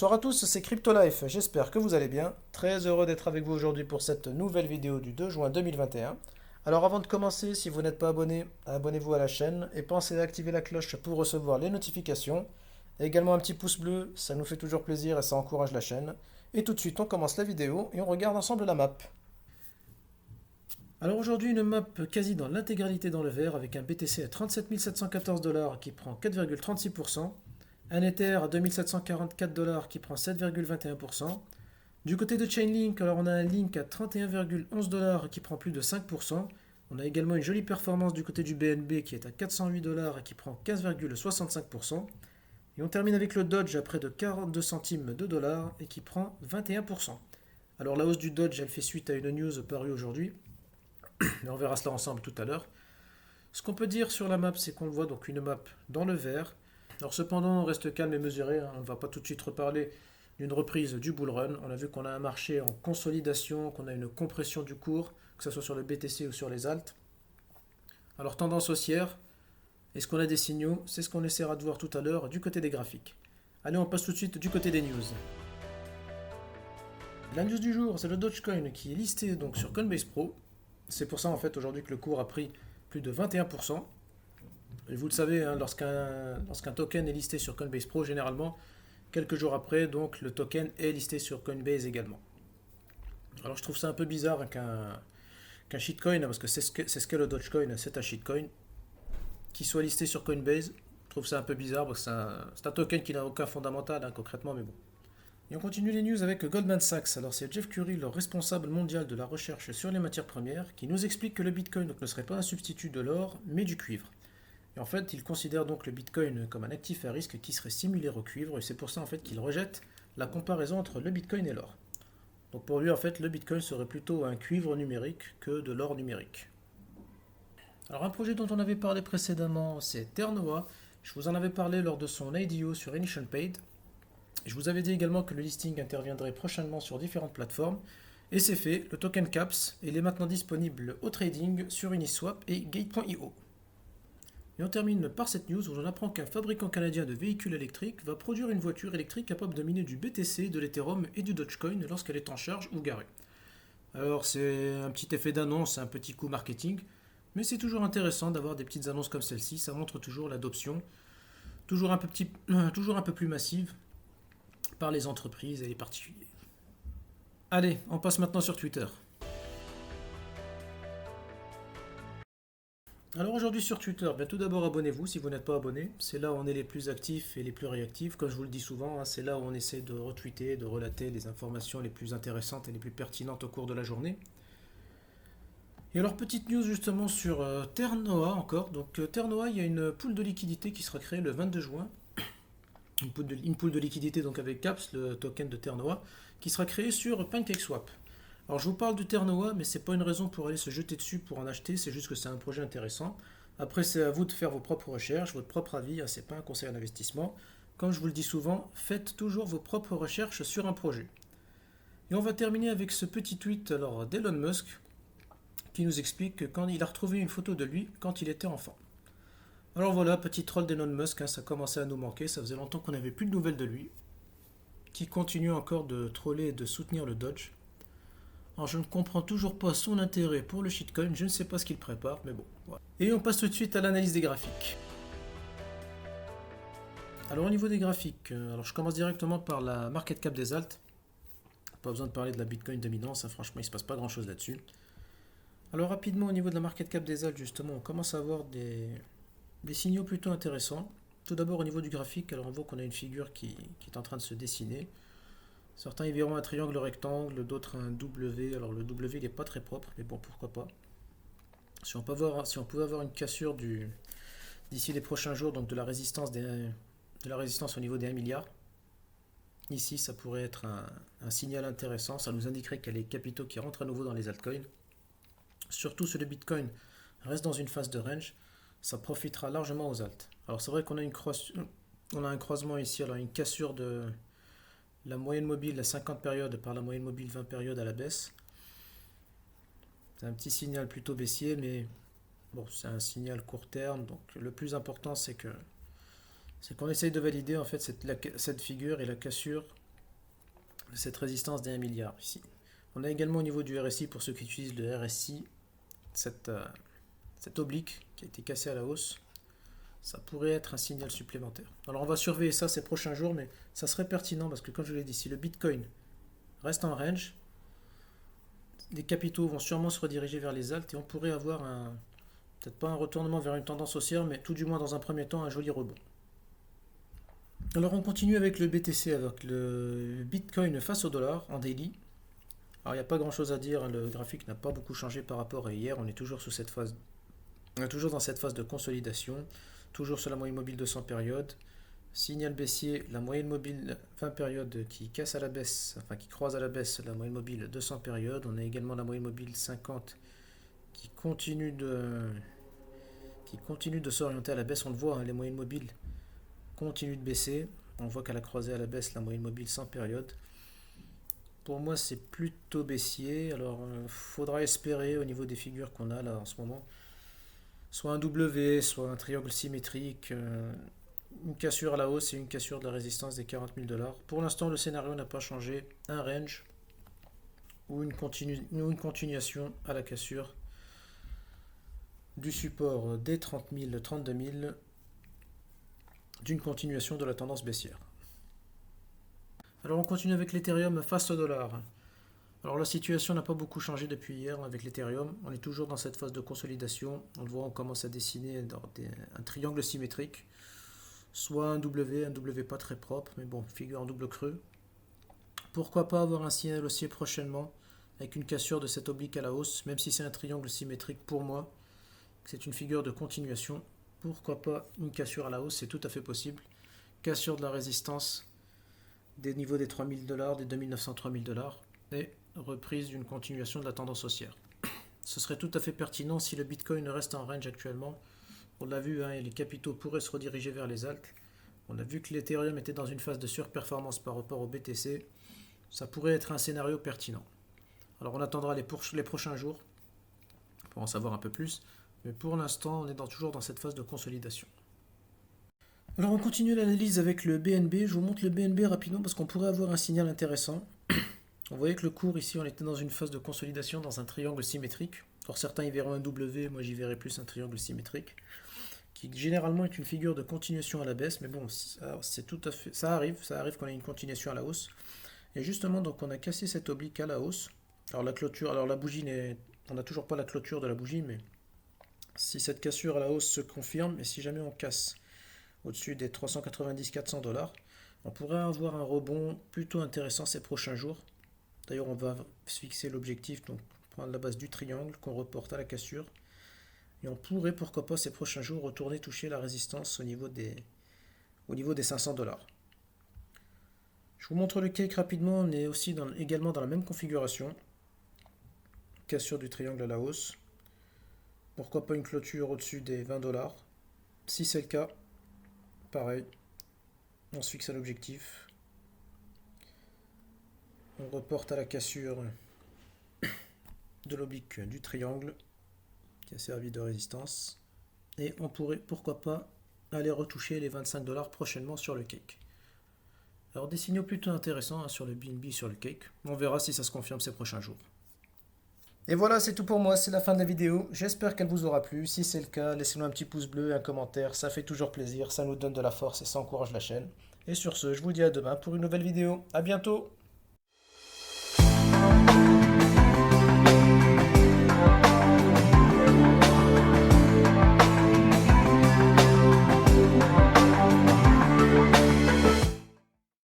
Bonsoir à tous, c'est CryptoLife, j'espère que vous allez bien. Très heureux d'être avec vous aujourd'hui pour cette nouvelle vidéo du 2 juin 2021. Alors avant de commencer, si vous n'êtes pas abonné, abonnez-vous à la chaîne et pensez à activer la cloche pour recevoir les notifications. Et également un petit pouce bleu, ça nous fait toujours plaisir et ça encourage la chaîne. Et tout de suite, on commence la vidéo et on regarde ensemble la map. Alors aujourd'hui, une map quasi dans l'intégralité dans le vert avec un BTC à 37 714 dollars qui prend 4,36%. Un Ether à 2744 dollars qui prend 7,21%. Du côté de Chainlink, alors on a un Link à 31,11 dollars qui prend plus de 5%. On a également une jolie performance du côté du BNB qui est à 408 dollars et qui prend 15,65%. Et on termine avec le Dodge à près de 42 centimes de dollars et qui prend 21%. Alors la hausse du Dodge, elle fait suite à une news parue aujourd'hui. Mais on verra cela ensemble tout à l'heure. Ce qu'on peut dire sur la map, c'est qu'on voit donc une map dans le vert. Alors cependant, on reste calme et mesuré, hein. On ne va pas tout de suite reparler d'une reprise du bull run. On a vu qu'on a un marché en consolidation, qu'on a une compression du cours, que ce soit sur le BTC ou sur les alts. Alors tendance haussière, est-ce qu'on a des signaux? C'est ce qu'on essaiera de voir tout à l'heure du côté des graphiques. Allez, on passe tout de suite du côté des news. La news du jour, c'est le Dogecoin qui est listé donc sur Coinbase Pro. C'est pour ça en fait aujourd'hui que le cours a pris plus de 21%. Et vous le savez, hein, lorsqu'un token est listé sur Coinbase Pro, généralement, quelques jours après, donc le token est listé sur Coinbase également. Alors je trouve ça un peu bizarre, hein, qu'un shitcoin, hein, parce que c'est ce qu'est le Dogecoin, c'est un shitcoin, qui soit listé sur Coinbase. Je trouve ça un peu bizarre parce que c'est un token qui n'a aucun fondamental, hein, concrètement, mais bon. Et on continue les news avec Goldman Sachs. Alors c'est Jeff Curry, le responsable mondial de la recherche sur les matières premières, qui nous explique que le Bitcoin donc, ne serait pas un substitut de l'or, mais du cuivre. Et en fait, il considère donc le Bitcoin comme un actif à risque qui serait similaire au cuivre, et c'est pour ça en fait qu'il rejette la comparaison entre le Bitcoin et l'or. Donc pour lui, en fait, le Bitcoin serait plutôt un cuivre numérique que de l'or numérique. Alors un projet dont on avait parlé précédemment, c'est Ternoa. Je vous en avais parlé lors de son IDO sur Initial Paid. Je vous avais dit également que le listing interviendrait prochainement sur différentes plateformes. Et c'est fait, le token CAPS, il est maintenant disponible au trading sur Uniswap et Gate.io. Et on termine par cette news où on apprend qu'un fabricant canadien de véhicules électriques va produire une voiture électrique capable de miner du BTC, de l'Ethereum et du Dogecoin lorsqu'elle est en charge ou garée. Alors c'est un petit effet d'annonce, un petit coup marketing, mais c'est toujours intéressant d'avoir des petites annonces comme celle-ci, ça montre toujours l'adoption, toujours un peu plus massive par les entreprises et les particuliers. Allez, on passe maintenant sur Twitter. Alors aujourd'hui sur Twitter, bien tout d'abord abonnez-vous si vous n'êtes pas abonné. C'est là où on est les plus actifs et les plus réactifs. Comme je vous le dis souvent, hein, c'est là où on essaie de retweeter, de relater les informations les plus intéressantes et les plus pertinentes au cours de la journée. Et alors petite news justement sur Ternoa encore. Donc Ternoa, il y a une pool de liquidité qui sera créée le 22 juin. Une pool de liquidité donc avec CAPS, le token de Ternoa, qui sera créée sur PancakeSwap. Alors je vous parle du Ternoa, mais c'est pas une raison pour aller se jeter dessus pour en acheter, c'est juste que c'est un projet intéressant. Après, c'est à vous de faire vos propres recherches, votre propre avis, hein, c'est pas un conseil d'investissement. Comme je vous le dis souvent, faites toujours vos propres recherches sur un projet. Et on va terminer avec ce petit tweet alors d'Elon Musk qui nous explique que quand il a retrouvé une photo de lui quand il était enfant. Alors voilà, petit troll d'Elon Musk, hein, ça commençait à nous manquer, ça faisait longtemps qu'on n'avait plus de nouvelles de lui, qui continue encore de troller et de soutenir le Dodge. Alors je ne comprends toujours pas son intérêt pour le shitcoin, je ne sais pas ce qu'il prépare, mais bon. Voilà. Et on passe tout de suite à l'analyse des graphiques. Alors au niveau des graphiques, alors je commence directement par la market cap des alts. Pas besoin de parler de la Bitcoin dominance, hein, franchement il ne se passe pas grand chose là-dessus. Alors rapidement au niveau de la market cap des alts, justement, on commence à avoir des signaux plutôt intéressants. Tout d'abord au niveau du graphique, alors on voit qu'on a une figure qui est en train de se dessiner. Certains y verront un triangle rectangle, d'autres un W. Alors le W il n'est pas très propre, mais bon pourquoi pas. Si on pouvait avoir une cassure d'ici les prochains jours, donc de la résistance au niveau des 1 milliard, ici ça pourrait être un signal intéressant, ça nous indiquerait qu'il y a les capitaux qui rentrent à nouveau dans les altcoins. Surtout si le Bitcoin reste dans une phase de range, ça profitera largement aux alts. Alors c'est vrai qu'on a un croisement ici, alors une cassure de la moyenne mobile à 50 périodes par la moyenne mobile 20 périodes à la baisse. C'est un petit signal plutôt baissier, mais bon, c'est un signal court terme. Donc le plus important, c'est qu'on essaye de valider en fait cette figure et la cassure cette résistance des 1 milliard ici. On a également au niveau du RSI, pour ceux qui utilisent le RSI, cette oblique qui a été cassée à la hausse. Ça pourrait être un signal supplémentaire. Alors on va surveiller ça ces prochains jours, mais ça serait pertinent parce que comme je l'ai dit, si le Bitcoin reste en range, les capitaux vont sûrement se rediriger vers les alts et on pourrait avoir peut-être pas un retournement vers une tendance haussière, mais tout du moins dans un premier temps un joli rebond. Alors on continue avec le BTC, avec le Bitcoin face au dollar en daily. Alors il n'y a pas grand chose à dire, le graphique n'a pas beaucoup changé par rapport à hier, on est toujours sous cette phase. On est toujours dans cette phase de consolidation, toujours sur la moyenne mobile 200 périodes. Signal baissier, la moyenne mobile 20 périodes qui casse à la baisse, enfin qui croise à la baisse la moyenne mobile 200 périodes. On a également la moyenne mobile 50 qui continue de s'orienter à la baisse. On le voit, hein, les moyennes mobiles continuent de baisser. On voit qu'elle a croisé à la baisse la moyenne mobile 100 périodes. Pour moi, c'est plutôt baissier. Alors, faudra espérer au niveau des figures qu'on a là en ce moment, soit un W, soit un triangle symétrique, une cassure à la hausse et une cassure de la résistance des 40 000 $. Pour l'instant, le scénario n'a pas changé. Un range ou une continuation à la cassure du support des 30 000, 32 000, d'une continuation de la tendance baissière. Alors on continue avec l'Ethereum face au dollar. Alors la situation n'a pas beaucoup changé depuis hier avec l'Ethereum. On est toujours dans cette phase de consolidation. On le voit, on commence à dessiner un triangle symétrique. Soit un W pas très propre, mais bon, figure en double creux. Pourquoi pas avoir un signal haussier prochainement avec une cassure de cette oblique à la hausse, même si c'est un triangle symétrique pour moi, c'est une figure de continuation. Pourquoi pas une cassure à la hausse, c'est tout à fait possible. Cassure de la résistance des niveaux des 3 000 $, des 2 900, 3 000 $, et reprise d'une continuation de la tendance haussière. Ce serait tout à fait pertinent si le Bitcoin reste en range actuellement. On l'a vu, hein, les capitaux pourraient se rediriger vers les alts. On a vu que l'Ethereum était dans une phase de surperformance par rapport au BTC. Ça pourrait être un scénario pertinent. Alors on attendra les prochains jours pour en savoir un peu plus. Mais pour l'instant, on est toujours dans cette phase de consolidation. Alors on continue l'analyse avec le BNB. Je vous montre le BNB rapidement parce qu'on pourrait avoir un signal intéressant. On voyait que le cours ici, on était dans une phase de consolidation dans un triangle symétrique. Alors certains y verront un W, moi j'y verrai plus un triangle symétrique, qui généralement est une figure de continuation à la baisse, mais bon, c'est tout à fait, ça arrive qu'on ait une continuation à la hausse. Et justement, donc on a cassé cette oblique à la hausse. Alors la clôture, alors la bougie on n'a toujours pas la clôture de la bougie, mais si cette cassure à la hausse se confirme, et si jamais on casse au-dessus des 390-400 $, on pourrait avoir un rebond plutôt intéressant ces prochains jours. D'ailleurs, on va se fixer l'objectif, donc prendre la base du triangle qu'on reporte à la cassure. Et on pourrait, pourquoi pas, ces prochains jours, retourner toucher la résistance au niveau des 500 $. Je vous montre le cake rapidement. On est aussi également dans la même configuration. Cassure du triangle à la hausse. Pourquoi pas une clôture au-dessus des 20 $. Si c'est le cas, pareil, on se fixe à l'objectif. On reporte à la cassure de l'oblique du triangle qui a servi de résistance. Et on pourrait, pourquoi pas, aller retoucher les 25 $ prochainement sur le cake. Alors des signaux plutôt intéressants, hein, sur le BNB, sur le cake. On verra si ça se confirme ces prochains jours. Et voilà, c'est tout pour moi, c'est la fin de la vidéo. J'espère qu'elle vous aura plu. Si c'est le cas, laissez-nous un petit pouce bleu et un commentaire. Ça fait toujours plaisir, ça nous donne de la force et ça encourage la chaîne. Et sur ce, je vous dis à demain pour une nouvelle vidéo. À bientôt!